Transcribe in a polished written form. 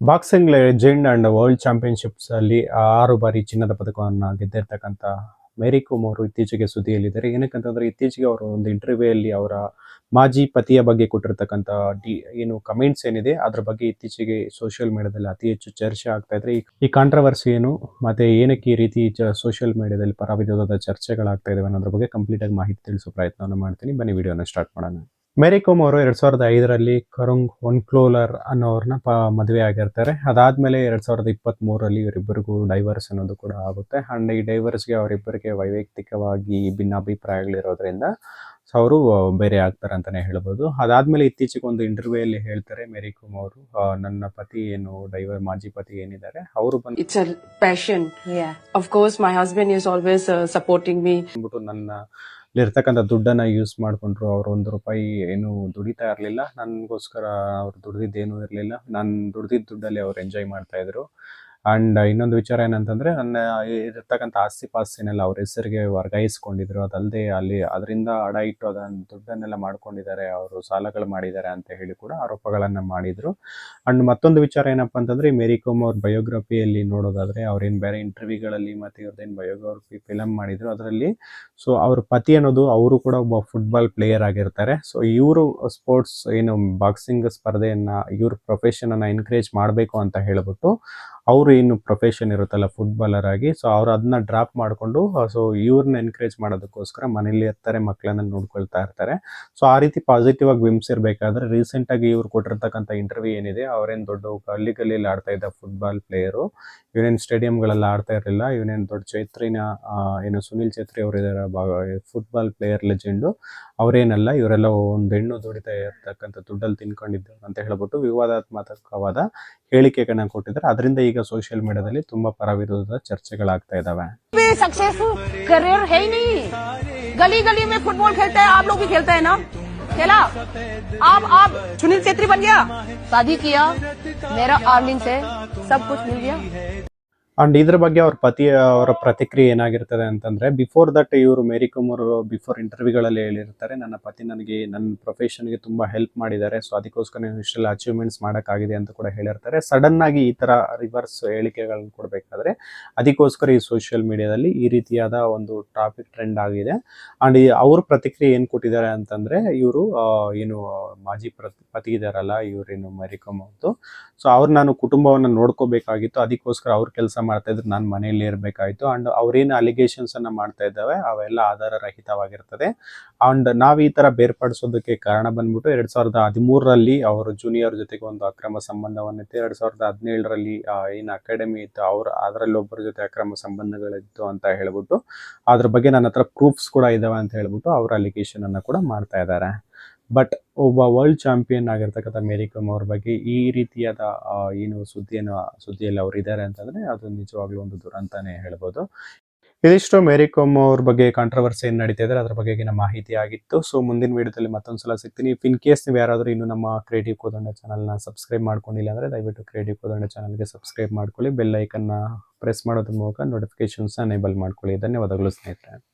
Boxing legend and world championships ಅಲ್ಲಿ 6 ಬಾರಿ ಚಿನ್ನದ ಪದಕವನ್ನ ಗೆದ್ದಿರ್ತಕ್ಕಂಥ ಮೇರಿ ಕೋಮ್ ಅವರು ಇತ್ತೀಚೆಗೆ ಸುದ್ದಿಯಲ್ಲಿದ್ದಾರೆ. ಏನಕ್ಕಂತಂದ್ರೆ ಇತ್ತೀಚೆಗೆ ಅವರು ಒಂದು ಇಂಟರ್ವ್ಯೂಯಲ್ಲಿ ಅವರ ಮಾಜಿ ಪತಿಯ ಬಗ್ಗೆ ಕೊಟ್ಟಿರ್ತಕ್ಕಂಥ ಏನು ಕಮೆಂಟ್ಸ್ ಏನಿದೆ ಅದ್ರ ಬಗ್ಗೆ ಇತ್ತೀಚೆಗೆ ಸೋಷಿಯಲ್ ಮೀಡಿಯಾದಲ್ಲಿ ಅತಿ ಹೆಚ್ಚು ಚರ್ಚೆ ಆಗ್ತಾ ಇದ್ರೆ ಈ ಕಾಂಟ್ರವರ್ಸಿ ಏನು ಮತ್ತೆ ಏನಕ್ಕೆ ಈ ರೀತಿ ಸೋಷಿಯಲ್ ಮೀಡಿಯಾದಲ್ಲಿ ಪರ ವಿರೋಧದ ಚರ್ಚೆಗಳಾಗ್ತಾ ಇದಾವೆ ಅನ್ನೋದ್ರ ಬಗ್ಗೆ ಕಂಪ್ಲೀಟ್ ಆಗಿ ಮಾಹಿತಿ ತಿಳಿಸೋ ಪ್ರಯತ್ನವನ್ನು ಮಾಡ್ತೀನಿ. ಬನ್ನಿ ವಿಡಿಯೋನ ಸ್ಟಾರ್ಟ್ ಮಾಡೋಣ. ಮೇರಿ ಕೋಮ್ ಅವರು 2005ರಲ್ಲಿ ಕರುಂಗ್ ಒನ್ಕ್ಲೋಲರ್ ಅನ್ನೋರ್ನ ಮದುವೆ ಆಗಿರ್ತಾರೆ. ಅದಾದ್ಮೇಲೆ 2023ರಲ್ಲಿ ಇವರಿಬ್ಬರಿಗೂ ಡೈವರ್ಸ್ ಅನ್ನೋದು ಕೂಡ ಆಗುತ್ತೆ. ಅಂಡ್ ಈ ಡೈವರ್ಸ್ಗೆ ಅವರಿಬ್ಬರಿಗೆ ವೈಯಕ್ತಿಕವಾಗಿ ಭಿನ್ನಾಭಿಪ್ರಾಯಗಳಿರೋದ್ರಿಂದ ಅವರು ಬೇರೆ ಆಗ್ತಾರೆ ಅಂತಾನೆ ಹೇಳ್ಬೋದು. ಅದಾದ್ಮೇಲೆ ಇತ್ತೀಚೆಗೆ ಒಂದು ಇಂಟರ್ವ್ಯೂ ಅಲ್ಲಿ ಹೇಳ್ತಾರೆ ಮೇರಿ ಕೋಮ್ ಅವರು, ನನ್ನ ಪತಿ ಏನು ಮಾಜಿ ಪತಿ ಏನಿದ್ದಾರೆ ಅವರು ಬಂದು It's a passion. Yeah. Of course, my husband is always supporting me. ನನ್ನ ಇರ್ತಕ್ಕಂಥ ದುಡ್ಡನ್ನ ಯೂಸ್ ಮಾಡ್ಕೊಂಡ್ರು. ಅವ್ರು ₹1 ಏನು ದುಡಿತಾ ಇರಲಿಲ್ಲ. ನನಗೋಸ್ಕರ ಅವ್ರು ದುಡ್ದಿದ್ದೇನೂ ಇರಲಿಲ್ಲ. ನಾನು ದುಡ್ದಿದ್ದ ದುಡ್ಡಲ್ಲಿ ಅವ್ರು ಎಂಜಾಯ್ ಮಾಡ್ತಾ ಇದ್ರು. ಅಂಡ್ ಇನ್ನೊಂದು ವಿಚಾರ ಏನಂತಂದ್ರೆ ನನ್ನ ಇರ್ತಕ್ಕಂಥ ಆಸ್ತಿ ಪಾಸ್ತಿನೆಲ್ಲ ಅವ್ರ ಹೆಸರಿಗೆ ವರ್ಗಾಯಿಸ್ಕೊಂಡಿದ್ರು. ಅದಲ್ಲದೆ ಅಲ್ಲಿ ಅದರಿಂದ ಅಡ ಇಟ್ಟು ಅದನ್ನ ದುಡ್ಡನ್ನೆಲ್ಲ ಮಾಡ್ಕೊಂಡಿದ್ದಾರೆ, ಅವರು ಸಾಲಗಳು ಮಾಡಿದ್ದಾರೆ ಅಂತ ಹೇಳಿ ಕೂಡ ಆರೋಪಗಳನ್ನ ಮಾಡಿದ್ರು. ಅಂಡ್ ಮತ್ತೊಂದು ವಿಚಾರ ಏನಪ್ಪಾ ಅಂತಂದ್ರೆ ಮೇರಿ ಕೋಮ್ ಅವ್ರ ಬಯೋಗ್ರಫಿಯಲ್ಲಿ ನೋಡೋದಾದ್ರೆ ಅವ್ರೇನು ಬೇರೆ ಇಂಟರ್ವ್ಯೂಗಳಲ್ಲಿ ಮತ್ತೆ ಇವ್ರದ್ದೇನು ಬಯೋಗ್ರಫಿ ಫಿಲಮ್ ಮಾಡಿದ್ರು ಅದರಲ್ಲಿ ಸೊ ಅವ್ರ ಪತಿ ಅನ್ನೋದು ಅವರು ಕೂಡ ಒಬ್ಬ ಫುಟ್ಬಾಲ್ ಪ್ಲೇಯರ್ ಆಗಿರ್ತಾರೆ. ಸೊ ಇವರು ಸ್ಪೋರ್ಟ್ಸ್ ಏನು ಬಾಕ್ಸಿಂಗ್ ಸ್ಪರ್ಧೆಯನ್ನ ಇವ್ರ ಪ್ರೊಫೆಷನ್ ಅನ್ನ ಎನ್ಕರೇಜ್ ಮಾಡಬೇಕು ಅಂತ ಹೇಳ್ಬಿಟ್ಟು ಅವರು ಏನು ಪ್ರೊಫೆಷನ್ ಇರುತ್ತಲ್ಲ ಫುಟ್ಬಾಲರ್ ಆಗಿ, ಸೊ ಅವ್ರು ಅದನ್ನ ಡ್ರಾಪ್ ಮಾಡಿಕೊಂಡು ಸೊ ಇವ್ರನ್ನ ಎನ್ಕರೇಜ್ ಮಾಡೋದಕ್ಕೋಸ್ಕರ ಮನೇಲಿ ಇರ್ತಾರೆ, ಮಕ್ಕಳನ್ನ ನೋಡ್ಕೊಳ್ತಾ ಇರ್ತಾರೆ. ಸೊ ಆ ರೀತಿ ಪಾಸಿಟಿವ್ ಆಗಿ ಬಿಂಬಿಸಿರ್ಬೇಕಾದ್ರೆ ರೀಸೆಂಟ್ ಆಗಿ ಇವ್ರು ಕೊಟ್ಟಿರ್ತಕ್ಕಂಥ ಇಂಟರ್ವ್ಯೂ ಏನಿದೆ, ಅವ್ರೇನು ದೊಡ್ಡ ಗಲ್ಲಿಯಲ್ಲಿ ಆಡ್ತಾ ಇದ್ದ ಫುಟ್ಬಾಲ್ ಪ್ಲೇಯರು, ಇವನೇನು ಸ್ಟೇಡಿಯಂಗಳೆಲ್ಲ ಆಡ್ತಾ ಇರಲಿಲ್ಲ. ಇವನೇನು ದೊಡ್ಡ ಏನು ಸುನಿಲ್ ಛೇತ್ರಿ ಅವರು ಇದ್ದಾರೆ ಫುಟ್ಬಾಲ್ ಪ್ಲೇಯರ್ ಲೆಜೆಂಡು, ಅವರೇನಲ್ಲ, ಇವರೆಲ್ಲ ಒಂದು ಹೆಣ್ಣು ದುಡಿತಾ ಇರ್ತಕ್ಕಂಥ ದುಡ್ಡಲ್ಲಿ ತಿನ್ಕೊಂಡಿದ್ದು ಅಂತ ಹೇಳ್ಬಿಟ್ಟು ವಿವಾದಾತ್ಮಕವಾದ ಹೇಳಿಕೆಗಳನ್ನ ಕೊಟ್ಟಿದ್ದಾರೆ. ಅದರಿಂದ ಈಗ ಸೋಷಿಯಲ್ ಮೀಡಿಯಾದಲ್ಲಿ ತುಂಬಾ ಪರ ವಿರೋಧದ ಚರ್ಚೆಗಳಾಗ್ತಾ ಇದಾವೆ. सक्सेसफुल करियर है ही नहीं, गली गली में फुटबॉल खेलता है, आप लोग भी खेलते हैं ना, खेला आप सुनील छेत्री बन गया, शादी किया, मेरा अर्निंग से सब कुछ मिल गया. ಅಂಡ್ ಇದ್ರ ಬಗ್ಗೆ ಅವ್ರ ಅವರ ಪ್ರತಿಕ್ರಿಯೆ ಏನಾಗಿರ್ತದೆ ಅಂತಂದ್ರೆ, ಬಿಫೋರ್ ದಟ್ ಇವರು ಮೇರಿ ಕೋಮ್ ಅವರು ಬಿಫೋರ್ ಇಂಟರ್ವ್ಯೂಗಳಲ್ಲಿ ಹೇಳಿರ್ತಾರೆ, ನನ್ನ ಪತಿ ನನಗೆ ನನ್ನ ಪ್ರೊಫೆಷನ್ಗೆ ತುಂಬಾ ಹೆಲ್ಪ್ ಮಾಡಿದ್ದಾರೆ, ಸೊ ಅದಕ್ಕೋಸ್ಕರ ನಾನು ಇಷ್ಟೆಲ್ಲ ಅಚೀವ್ಮೆಂಟ್ಸ್ ಮಾಡೋಕ್ಕಾಗಿದೆ ಅಂತ ಕೂಡ ಹೇಳಿರ್ತಾರೆ. ಸಡನ್ ಆಗಿ ಈ ತರ ರಿವರ್ಸ್ ಹೇಳಿಕೆಗಳನ್ನ ಕೊಡಬೇಕಾದ್ರೆ ಅದಕ್ಕೋಸ್ಕರ ಈ ಸೋಷಿಯಲ್ ಮೀಡಿಯಾದಲ್ಲಿ ಈ ರೀತಿಯಾದ ಒಂದು ಟಾಪಿಕ್ ಟ್ರೆಂಡ್ ಆಗಿದೆ. ಅಂಡ್ ಅವ್ರ ಪ್ರತಿಕ್ರಿಯೆ ಏನ್ ಕೊಟ್ಟಿದ್ದಾರೆ ಅಂತಂದ್ರೆ, ಇವರು ಏನು ಮಾಜಿ ಪತಿ ಇದಾರಲ್ಲ ಇವರೇನು ಮೇರಿ ಕೋಮ್ ಅವ್ರದ್ದು, ಸೊ ಅವ್ರು ನಾನು ಕುಟುಂಬವನ್ನ ನೋಡ್ಕೋಬೇಕಾಗಿತ್ತು, ಅದಕ್ಕೋಸ್ಕರ ಅವ್ರ ಕೆಲಸ ಮಾಡ್ತಾ ಇದ್ರು, ನಾನು ಮನೆಯಲ್ಲಿ ಇರಬೇಕಾಯ್ತು. ಅಂಡ್ ಅವ್ರೇನು ಅಲಿಗೇಷನ್ಸ್ ಅನ್ನ ಮಾಡ್ತಾ ಇದ್ದಾವೆ ಅವೆಲ್ಲ ಆಧಾರ ರಹಿತವಾಗಿರ್ತದೆ. ಅಂಡ್ ನಾವ್ ಈ ತರ ಬೇರ್ಪಡಿಸೋದಕ್ಕೆ ಕಾರಣ ಬಂದ್ಬಿಟ್ಟು 2013ರಲ್ಲಿ ಅವರು ಜೂನಿಯರ್ ಜೊತೆಗೆ ಒಂದು ಅಕ್ರಮ ಸಂಬಂಧವನ್ನಿತ್ತು. 2017ರಲ್ಲಿ ಏನು ಅಕಾಡೆಮಿ ಇತ್ತು ಅದರಲ್ಲಿ ಒಬ್ಬರ ಜೊತೆ ಅಕ್ರಮ ಸಂಬಂಧಗಳಿತ್ತು ಅಂತ ಹೇಳ್ಬಿಟ್ಟು ಅದ್ರ ಬಗ್ಗೆ ನನ್ನ ಹತ್ರ ಪ್ರೂಫ್ಸ್ ಕೂಡ ಇದಾವೆ ಅಂತ ಹೇಳ್ಬಿಟ್ಟು ಅವ್ರ ಅಲಿಗೇಷನ್ ಅನ್ನ ಕೂಡ ಮಾಡ್ತಾ ಇದ್ದಾರೆ. ಬಟ್ ಒಬ್ಬ ವರ್ಲ್ಡ್ ಚಾಂಪಿಯನ್ ಆಗಿರ್ತಕ್ಕಂಥ ಮೇರಿ ಕೋಮ್ ಅವ್ರ ಬಗ್ಗೆ ಈ ರೀತಿಯಾದ ಏನು ಸುದ್ದಿಯಲ್ಲಿ ಅವ್ರು ಇದ್ದಾರೆ ಅಂತಂದ್ರೆ ಅದು ನಿಜವಾಗ್ಲೂ ಒಂದು ದುರಂತಾನೆ ಹೇಳ್ಬೋದು. ಇದಿಷ್ಟು ಮೇರಿ ಕೋಮ್ ಅವ್ರ ಬಗ್ಗೆ ಕಾಂಟ್ರವರ್ಸಿ ಏನು ನಡೀತಾ ಇದ್ದಾರೆ ಅದ್ರ ಬಗೆಗಿನ ಮಾಹಿತಿ ಆಗಿತ್ತು. ಸೊ ಮುಂದಿನ ವಿಡಿಯೋದಲ್ಲಿ ಮತ್ತೊಂದ್ಸಲ ಸಿಗ್ತೀನಿ. ಇಫ್ ಇನ್ ಕೇಸ್ ನೀವು ಯಾರಾದರೂ ಇನ್ನು ನಮ್ಮ ಕ್ರಿಯೇಟಿವ್ ಕೋದಂಡ ಚಾನಲ್ನ ಸಬ್ಸ್ಕ್ರೈಬ್ ಮಾಡ್ಕೊಂಡಿಲ್ಲ ಅಂದರೆ ದಯವಿಟ್ಟು ಕ್ರಿಯೇಟಿವ್ ಕೋದಂಡ ಚಾನಲ್ಗೆ ಸಬ್ಸ್ಕ್ರೈಬ್ ಮಾಡ್ಕೊಳ್ಳಿ. ಬೆಲ್ ಐಕನ್ನ ಪ್ರೆಸ್ ಮಾಡೋದ್ರ ಮೂಲಕ ನೋಟಿಫಿಕೇಶನ್ಸ್ನ ಎನೇಬಲ್ ಮಾಡ್ಕೊಳ್ಳಿ. ಧನ್ಯವಾದಗಳು ಸ್ನೇಹಿತರೆ.